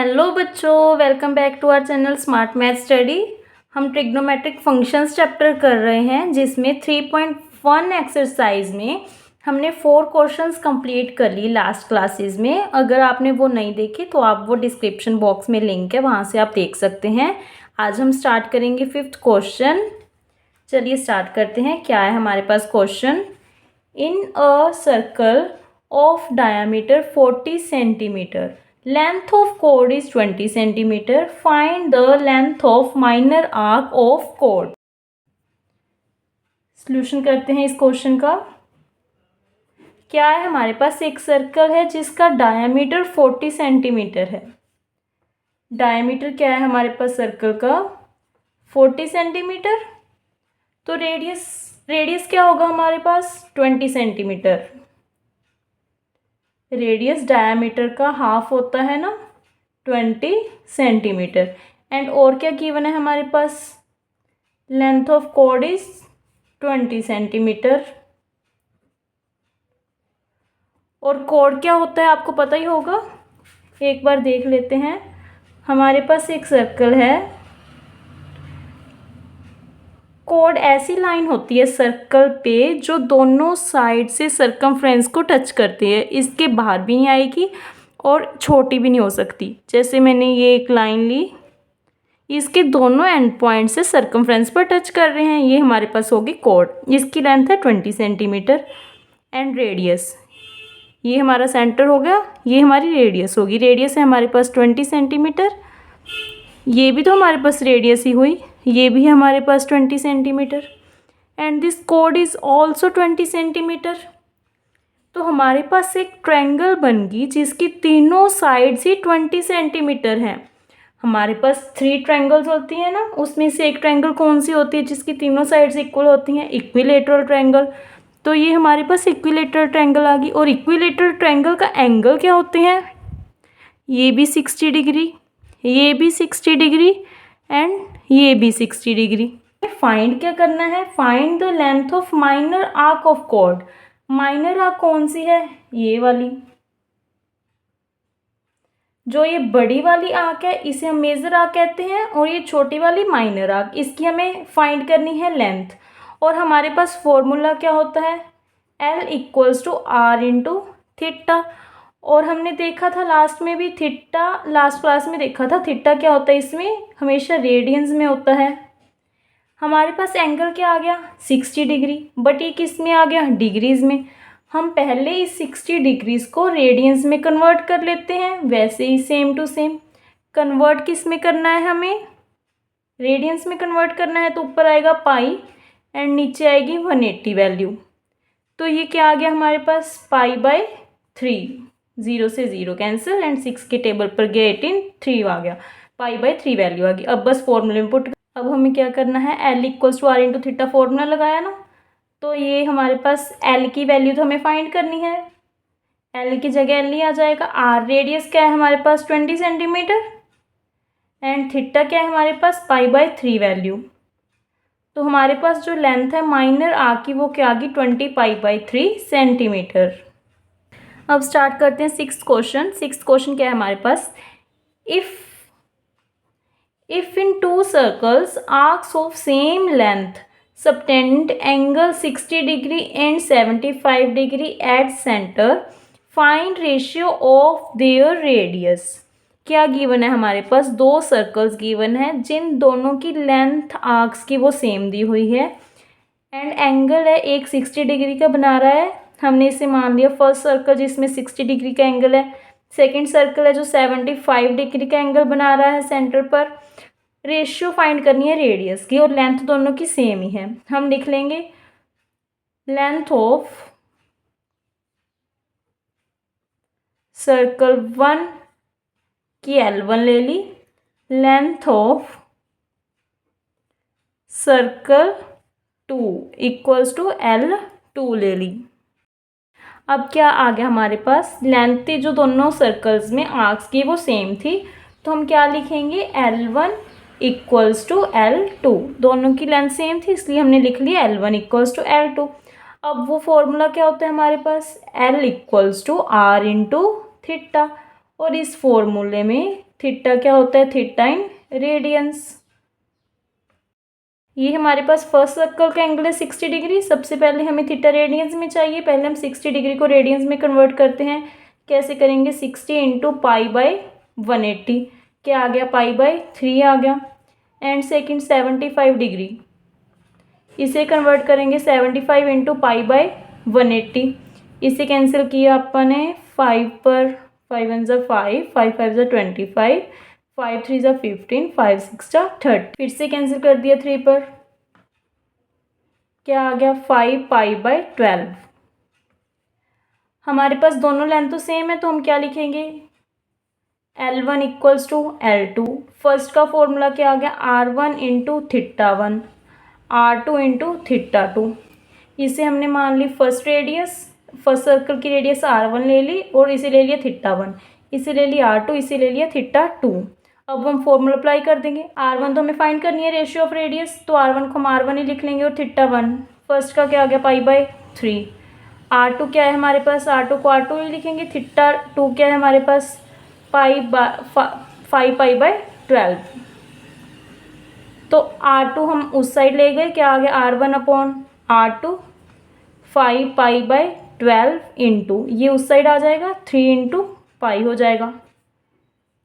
Hello बच्चों, welcome back to our channel smart math study. हम trigonometric functions chapter कर रहे हैं, जिसमें 3.1 एक्सरसाइज में हमने 4 क्वेश्चंस कंप्लीट कर ली लास्ट क्लासेस में। अगर आपने वो नहीं देखे तो आप वो डिस्क्रिप्शन बॉक्स में लिंक है, वहाँ से आप देख सकते हैं। आज हम स्टार्ट करेंगे 5th क्वेश्चन। चलिए स्टार्ट करते हैं। क्या है हमारे पास question? In a circle of diameter 40 centimetre, length of chord is 20 centimeter. Find the length of minor arc of chord. Solution करते हैं इस क्वेश्चन का। क्या है हमारे पास? एक सर्कल है जिसका डायमीटर 40 सेंटीमीटर है। डायमीटर क्या है हमारे पास सर्कल का? 40 सेंटीमीटर। तो रेडियस क्या होगा हमारे पास? 20 सेंटीमीटर। रेडियस डायमीटर का हाफ होता है ना, 20 सेंटीमीटर। एंड और क्या गिवन है हमारे पास? Length of chord is 20 centimetre. और कॉर्ड क्या होता है आपको पता ही होगा, एक बार देख लेते हैं। हमारे पास एक सर्कल है, कॉर्ड ऐसी लाइन होती है सर्कल पे जो दोनों साइड से सर्कमफ्रेंस को टच करती है, इसके बाहर भी नहीं आएगी और छोटी भी नहीं हो सकती। जैसे मैंने ये एक लाइन ली, इसके दोनों एंड पॉइंट से सर्कमफ्रेंस पर टच कर रहे हैं, ये हमारे पास होगी कॉर्ड। इसकी लेंथ है 20 सेंटीमीटर एंड रेडियस, ये हमारा सेंटर हो गया, ये हमारी रेडियस होगी। रेडियस है हमारे पास 20 सेंटीमीटर, ये भी तो हमारे पास रेडियस ही हुई, ये भी है हमारे पास 20 centimetre and this cord is also 20 centimetre. तो हमारे पास एक ट्रायंगल बन गई जिसकी तीनों साइड्स ही 20 सेंटीमीटर हैं। हमारे पास 3 ट्रायंगल्स होती हैं ना, उसमें से एक ट्रायंगल कौन सी होती है जिसकी तीनों साइड्स इक्वल होती हैं? Equilateral triangle. तो ये हमारे पास इक्विलेटरल ट्रायंगल आ गई। और इक्विलेटरल ट्रायंगल का एंगल क्या होते हैं? ये भी 60 डिग्री, ये भी 60 डिग्री एंड ये भी 60 डिग्री। फाइंड क्या करना है? Find the length of minor arc of chord. Minor arc कौन सी है? ये वाली। जो ये बड़ी वाली आर्क है इसे हम मेजर आर्क कहते हैं, और ये छोटी वाली माइनर आर्क, इसकी हमें फाइंड करनी है लेंथ। और हमारे पास फॉर्मूला क्या होता है? L equals to R into theta. और हमने देखा था लास्ट में भी थीटा, लास्ट क्लास में देखा था थीटा क्या होता है, इसमें हमेशा रेडियंस में होता है। हमारे पास एंगल क्या आ गया? 60 डिग्री, बट ये किस में आ गया? डिग्रीज में। हम पहले इस 60 डिग्रीज को रेडियंस में कन्वर्ट कर लेते हैं, वैसे ही सेम टू सेम। कन्वर्ट किस में करना है हमें? रेडियंस में कन्वर्ट करना है, तो ऊपर आएगा पाई एंड नीचे आएगी 180 वैल्यू। तो ये क्या आ गया हमारे पास? पाई/3। 0 से 0 कैंसिल एंड 6 के टेबल पर गया 18, 3 आ गया, पाई/3 वैल्यू आ गई। अब बस फॉर्मूले में पुट। अब हमें क्या करना है? L equals to R into theta formula लगाया ना, तो ये हमारे पास L की वैल्यू तो हमें फाइंड करनी है। L की जगह L ही आ जाएगा। R रेडियस क्या है हमारे पास? 20 सेंटीमीटर एंड थीटा क्या है हमारे पास? पाई/3 वैल्यू। तो हमारे पास जो लेंथ है माइनर आर्क की वो क्या आ गई? 20 पाई/3 सेंटीमीटर। अब स्टार्ट करते हैं 6th क्वेश्चन। 6th क्वेश्चन क्या है हमारे पास? If in 2 circles arcs of same length subtend angle 60 degree and 75 degree at center, find ratio of their radius. क्या गिवन है हमारे पास? 2 सर्कल्स गिवन है जिन दोनों की लेंथ आर्क्स की वो सेम दी हुई है एंड एंगल है एक 60 डिग्री का बना रहा है। हमने इसे मान लिया फर्स्ट सर्कल जिसमें 60 डिग्री का एंगल है, सेकंड सर्कल है जो 75 डिग्री का एंगल बना रहा है सेंटर पर। रेशियो फाइंड करनी है रेडियस की, और लेंथ दोनों की सेम ही है। हम लिख लेंगे लेंथ ऑफ सर्कल 1 की L1 ले ली, length of circle 2 equals to L2 ले ली। अब क्या आ गया हमारे पास? लेंथ थी जो दोनों सर्कल्स में आर्क्स की वो सेम थी, तो हम क्या लिखेंगे? L1 equals to L2। दोनों की लेंथ सेम थी इसलिए हमने लिख लिया L1 इक्वल्स टू L2। अब वो फॉर्मूला क्या होता है हमारे पास? L equals to R into theta. और इस फॉर्मूले में थीटा क्या होता है, थीटा इन रेडियंस। ये हमारे पास फर्स्ट सर्कल का एंगल है 60 डिग्री। सबसे पहले हमें थीटा रेडियंस में चाहिए, पहले हम 60 डिग्री को रेडियंस में कन्वर्ट करते हैं। कैसे करेंगे, 60 इंटू पाई बाई 180, क्या आ गया, पाई बाई 3 आ गया। एंड सेकंड 75 डिग्री, इसे कन्वर्ट करेंगे 75 इंटू पाई बाई 180, इसे कैंसिल किया अपन ने 5 पर, 5 1 ज़ा 5, 5 5 ज़ा 25, 5 3 ज़ा 15, 5 6 ज़ा 30, फिर से कैंसिल कर दिया 3 पर, क्या आ गया, 5 पाई बाई 12। हमारे पास दोनों लेंथ तो सेम है, तो हम क्या लिखेंगे, L1 equals to L2। First का फॉर्मूला क्या आ गया, R1 into theta 1, R2 into theta 2। इसे हमने मान ली फर्स्ट रेडियस, फर्स्ट सर्कल की रेडियस R1 ले ली और इसे ले लिया थीटा 1, इसे ले लिया R2, इसे ले लिया थीटा 2। अब हम फॉर्मूला अप्लाई कर देंगे। R1 तो हमें फाइंड करनी है, रेशियो ऑफ रेडियस, तो R1 को हम R1 ही लिख लेंगे और थीटा 1 फर्स्ट का क्या आ गया, पाई बाई 3। R2 क्या है हमारे पास, R2 को R2 ही लिखेंगे, थीटा 2 क्या है हमारे पास, 5 पाई बाई 12। तो R2 हम उस साइड ले गए, क्या आ गया, R1 upon R2, 5 pi by 12 into, ये उस साइड आ जाएगा 3 इंटू पाई हो जाएगा,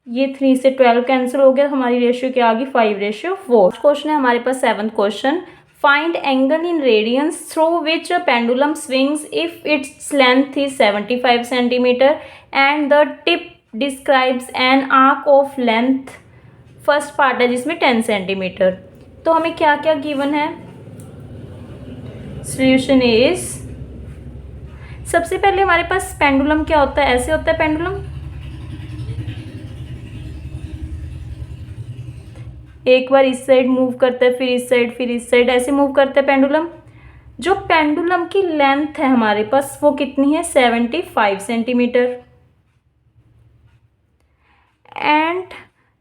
ये 3 से 12 कैंसिल हो गया, हमारी रेशियो क्या आ गई, 5:4। क्वेश्चन है हमारे पास 7th question, find angle in radiance through which a pendulum swings if its length is 75 centimetre and the tip describes an arc of length. First part है जिसमें 10 सेंटीमीटर। तो हमें क्या क्या गिवन है, सॉल्यूशन इज, सबसे पहले हमारे पास पेंडुलम क्या होता है, ऐसे होता है पेंडुलम, एक बार इस साइड मूव करता है, फिर इस साइड, फिर इस साइड, ऐसे मूव करता है पेंडुलम। जो पेंडुलम की लेंथ है हमारे पास वो कितनी है, 75 सेंटीमीटर। एंड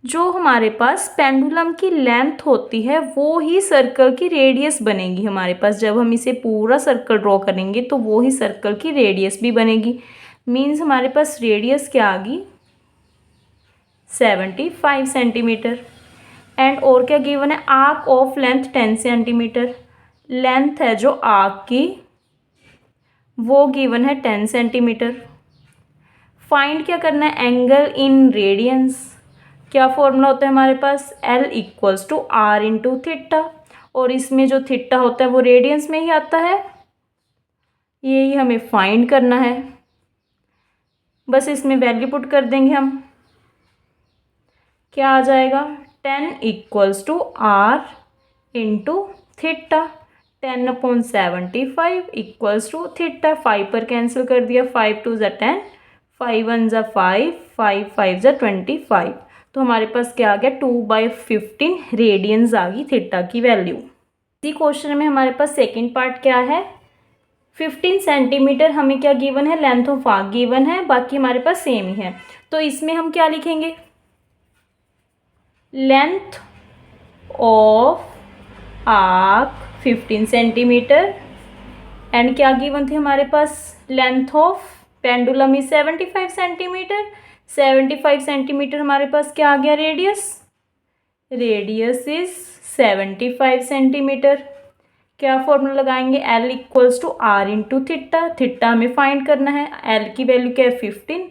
जो हमारे पास पेंडुलम की लेंथ होती है वो ही सर्कल की रेडियस बनेगी हमारे पास। जब हम इसे पूरा सर्कल ड्रॉ करेंगे तो वो ही सर्कल की रेडियस भी बनेगी। मीन्स हमारे पास रेडियस क्या आ गई, 75 सेंटीमीटर। एंड और क्या गिवन है, arc of length 10 centimetre. Length है जो आर्क की वो गिवन है 10 सेंटीमीटर। फाइंड क्या करना है, एंगल इन रेडियंस। क्या फॉर्मूला होता है हमारे पास, L equals to R into theta, और इसमें जो थीटा होता है वो रेडियंस में ही आता है, यही हमें फाइंड करना है। बस इसमें वैल्यू पुट कर देंगे हम, क्या आ जाएगा, 10 equals to R into theta, 10/75 equals to theta, 5 पर कैंसिल कर दिया, 5 2 ज़ा 10, 5 1 ज़ा 5, 5 5 ज़ा 25। तो हमारे पास क्या आ गया, 2/15 रेडियंस आ गई थीटा की वैल्यू। इसी क्वेश्चन में हमारे पास सेकेंड पार्ट क्या है, 15 सेंटीमीटर हमें क्या गिवन है, लेंथ ऑफ आर्क गिवन है, बाकी हमारे पास सेम ही है। तो इसमें हम क्या लिखेंगे, length of arc 15 centimetre and क्या गिवन थी हमारे पास, length of pendulum is 75 centimetre. 75 centimetre हमारे पास क्या आ गया, रेडियस, रेडियस इज 75 सेंटीमीटर। क्या फॉर्मूला लगाएंगे, L equals to R into theta. Theta हमें फाइंड करना है, L की वैल्यू क्या है 15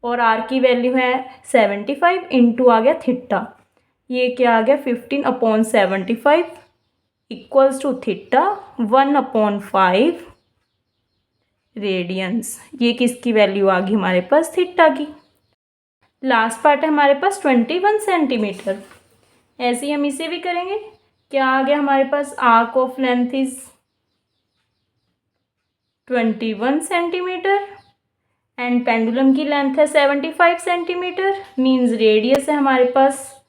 और R की वैल्यू है 75, इंटू आ गया थीटा, ये क्या आ गया 15/75 इक्वल्स टू थीटा 1/5 रेडियंस। ये किसकी वैल्यू आ गई हमारे पास, थीटा की। लास्ट पार्ट है हमारे पास 21 सेंटीमीटर। ऐसे ही हम इसे भी करेंगे, क्या आ गया हमारे पास, arc of length is 21 centimetre and pendulum की लेंथ है 75 सेंटीमीटर, मीन्स रेडियस है हमारे पास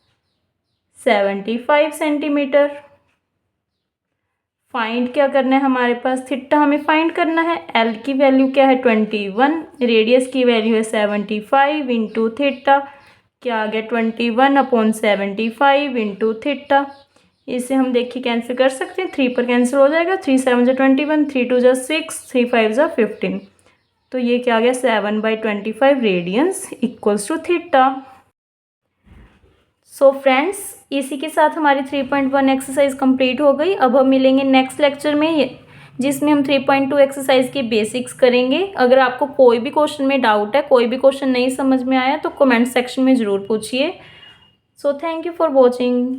75 सेंटीमीटर। फाइंड क्या करना है हमारे पास, थीटा हमें फाइंड करना है, L की वैल्यू क्या है 21, रेडियस की वैल्यू है 75 इंटू थीटा, क्या आ गया 21/75 इंटू थीटा। इसे हम देखिए कैंसिल कर सकते हैं, 3 पर कैंसिल हो जाएगा, 3 7 ज़ा 21, 3 2 ज़ा 6, 3 5 ज़ा 15। तो ये क्या आ गया 7/25 radians equals to theta. So friends, इसी के साथ हमारी 3.1 एक्सरसाइज कंप्लीट हो गई। अब हम मिलेंगे नेक्स्ट लेक्चर में, जिसमें हम 3.2 एक्सरसाइज के बेसिक्स करेंगे। अगर आपको कोई भी क्वेश्चन में डाउट है, कोई भी क्वेश्चन नहीं समझ में आया, तो कमेंट सेक्शन में ज़रूर पूछिए। So thank you for watching.